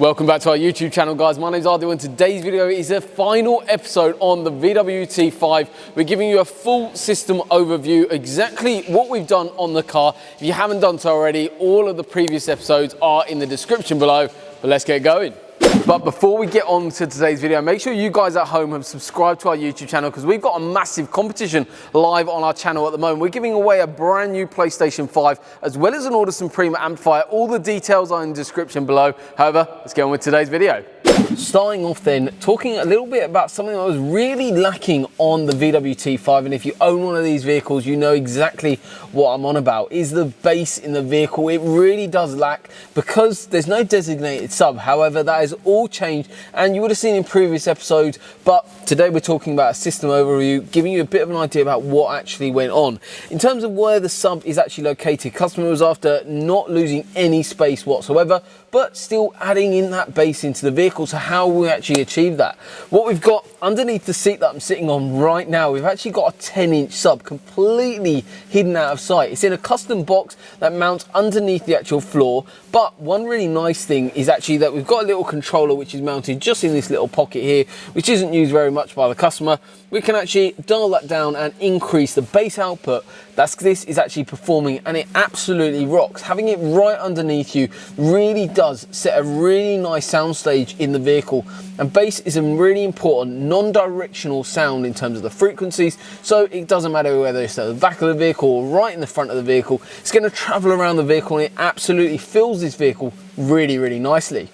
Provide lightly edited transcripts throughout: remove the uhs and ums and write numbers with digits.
Welcome back to our YouTube channel, guys. My name is Adu and today's video is a final episode on the VW T5. We're giving you a full system overview, exactly what we've done on the car. If you haven't done so already, all of the previous episodes are in the description below, but let's get going. But before we get on to today's video, make sure you guys at home have subscribed to our YouTube channel because we've got a massive competition live on our channel at the moment. We're giving away a brand new PlayStation 5 as well as an Audison amplifier. All the details are in the description below. However, let's get on with today's video. Starting off then, talking a little bit about something that was really lacking on the VW T5, and if you own one of these vehicles, you know exactly what I'm on about, is the bass in the vehicle. It really does lack because there's no designated sub. However, that has all changed and you would have seen in previous episodes, but today we're talking about a system overview, giving you a bit of an idea about what actually went on. In terms of where the sub is actually located, customer was after not losing any space whatsoever, but still adding in that bass into the vehicle. So how we actually achieve that? What we've got underneath the seat that I'm sitting on right now, we've actually got a 10-inch sub completely hidden out of sight. It's in a custom box that mounts underneath the actual floor, but one really nice thing is actually that we've got a little controller which is mounted just in this little pocket here, which isn't used very much by the customer. We can actually dial that down and increase the bass output. This is actually performing, and it absolutely rocks. Having it right underneath you really does set a really nice soundstage in the vehicle, and bass is a really important non-directional sound in terms of the frequencies, so it doesn't matter whether it's at the back of the vehicle or right in the front of the vehicle, it's going to travel around the vehicle and it absolutely fills this vehicle really nicely.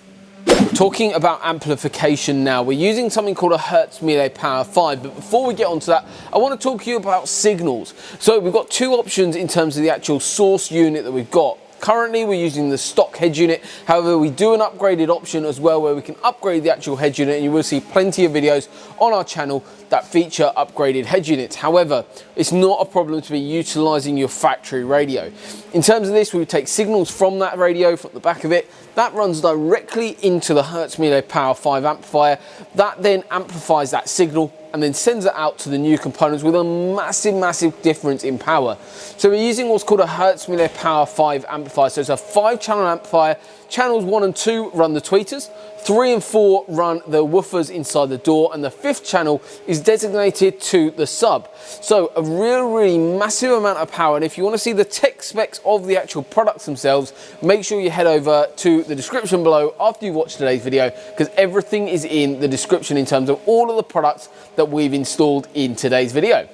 Talking about amplification now, we're using something called a Hertz Melee Power 5, but before we get onto that, I want to talk to you about signals. So we've got two options in terms of the actual source unit that we've got. Currently we're using the stock head unit, however we do an upgraded option as well where we can upgrade the actual head unit, and you will see plenty of videos on our channel that feature upgraded head units. However, it's not a problem to be utilizing your factory radio. In terms of this, we would take signals from that radio, from the back of it, that runs directly into the Hertz Melee Power 5 amplifier, that then amplifies that signal and then sends it out to the new components with a massive difference in power. So we're using what's called a Hertz Melee Power 5 amplifier. So it's a 5-channel amplifier. Channels 1 and 2 run the tweeters, 3 and 4 run the woofers inside the door, and the 5th channel is designated to the sub. So a really massive amount of power, and if you want to see the tech specs of the actual products themselves, make sure you head over to the description below after you've watched today's video, because everything is in the description in terms of all of the products that we've installed in today's video.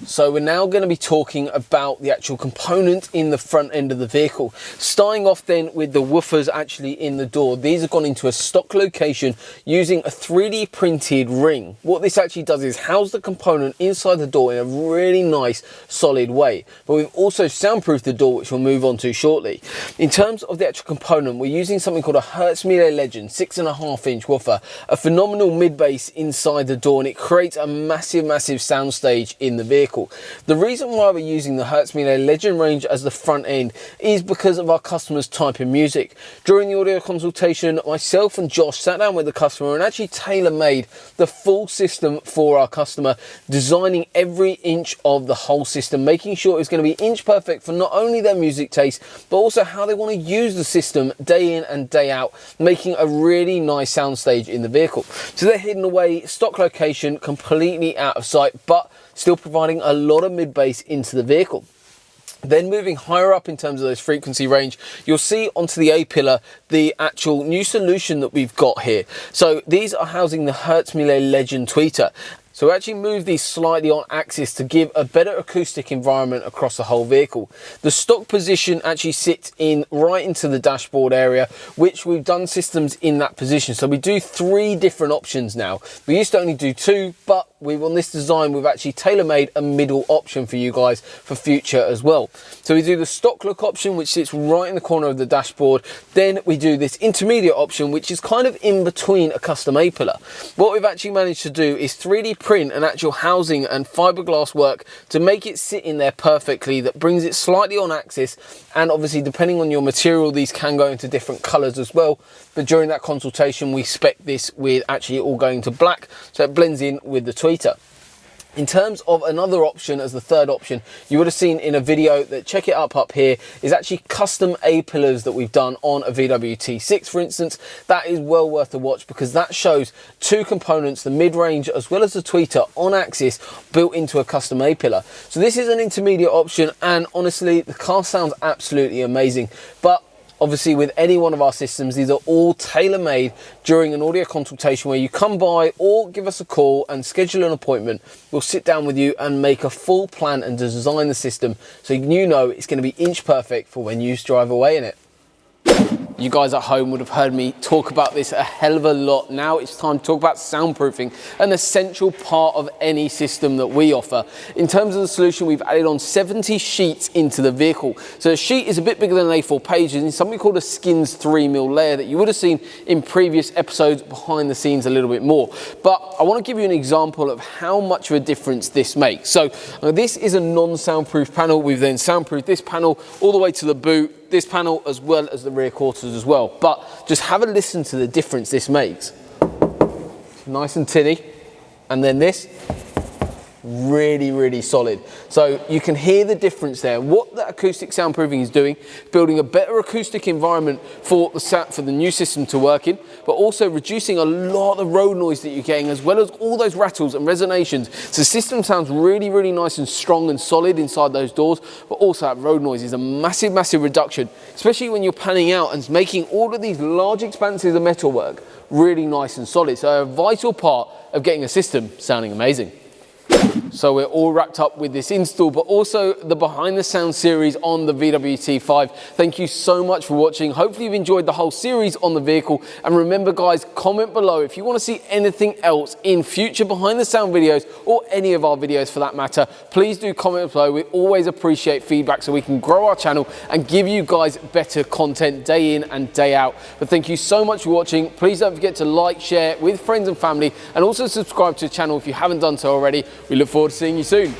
So we're now going to be talking about the actual component in the front end of the vehicle. Starting off then with the woofers actually in the door. These have gone into a stock location using a 3D printed ring. What this actually does is house the component inside the door in a really nice solid way. But we've also soundproofed the door, which we'll move on to shortly. In terms of the actual component, we're using something called a Hertz Melee Legend 6.5-inch woofer, a phenomenal mid bass inside the door, and it creates a massive soundstage in the vehicle. The reason why we're using the Hertz Melee Legend range as the front end is because of our customers' type of music. During the audio consultation, myself and Josh sat down with the customer and actually tailor-made the full system for our customer, designing every inch of the whole system, making sure it's going to be inch perfect for not only their music taste, but also how they want to use the system day in and day out, making a really nice soundstage in the vehicle. So they're hidden away, stock location, completely out of sight, but still providing a lot of mid bass into the vehicle. Then moving higher up in terms of those frequency range, you'll see onto the A-pillar the actual new solution that we've got here. So these are housing the Hertz Melee Legend tweeter. So we actually move these slightly on axis to give a better acoustic environment across the whole vehicle. The stock position actually sits in right into the dashboard area, which we've done systems in that position. So we do 3 different options now. We used to only do 2, but on this design, we've actually tailor-made a middle option for you guys for future as well. So we do the stock look option, which sits right in the corner of the dashboard. Then we do this intermediate option, which is kind of in between a custom A-pillar. What we've actually managed to do is 3D print an actual housing and fiberglass work to make it sit in there perfectly, that brings it slightly on axis, and obviously depending on your material these can go into different colors as well, but during that consultation we spec this with actually all going to black so it blends in with the tweeter. In terms of another option, as the third option, you would have seen in a video that, check it up here, is actually custom A-pillars that we've done on a VW T6, for instance. That is well worth a watch because that shows two components, the mid-range as well as the tweeter on axis, built into a custom A-pillar. So this is an intermediate option, and honestly, the car sounds absolutely amazing. But obviously, with any one of our systems, these are all tailor-made during an audio consultation where you come by or give us a call and schedule an appointment. We'll sit down with you and make a full plan and design the system so you know it's going to be inch perfect for when you drive away in it. You guys at home would have heard me talk about this a hell of a lot. Now it's time to talk about soundproofing, an essential part of any system that we offer. In terms of the solution, we've added on 70 sheets into the vehicle. So a sheet is a bit bigger than an A4 page, and it's something called a skins 3mm layer that you would have seen in previous episodes behind the scenes a little bit more. But I want to give you an example of how much of a difference this makes. So this is a non-soundproof panel. We've then soundproofed this panel all the way to the boot, this panel as well as the rear quarters as well. But just have a listen to the difference this makes. Nice and tinny. And then this, really solid. So you can hear the difference there. What the acoustic soundproofing is doing, building a better acoustic environment for the new system to work in, but also reducing a lot of road noise that you're getting, as well as all those rattles and resonations. So the system sounds really nice and strong and solid inside those doors, but also that road noise is a massive reduction, especially when you're panning out and making all of these large expanses of metalwork really nice and solid. So a vital part of getting a system sounding amazing. So we're all wrapped up with this install, but also the Behind the Sound series on the VW T5. Thank you so much for watching. Hopefully you've enjoyed the whole series on the vehicle. And remember guys, comment below if you want to see anything else in future Behind the Sound videos, or any of our videos for that matter. Please do comment below. We always appreciate feedback so we can grow our channel and give you guys better content day in and day out. But thank you so much for watching. Please don't forget to like, share with friends and family, and also subscribe to the channel if you haven't done so already. We look forward to seeing you soon.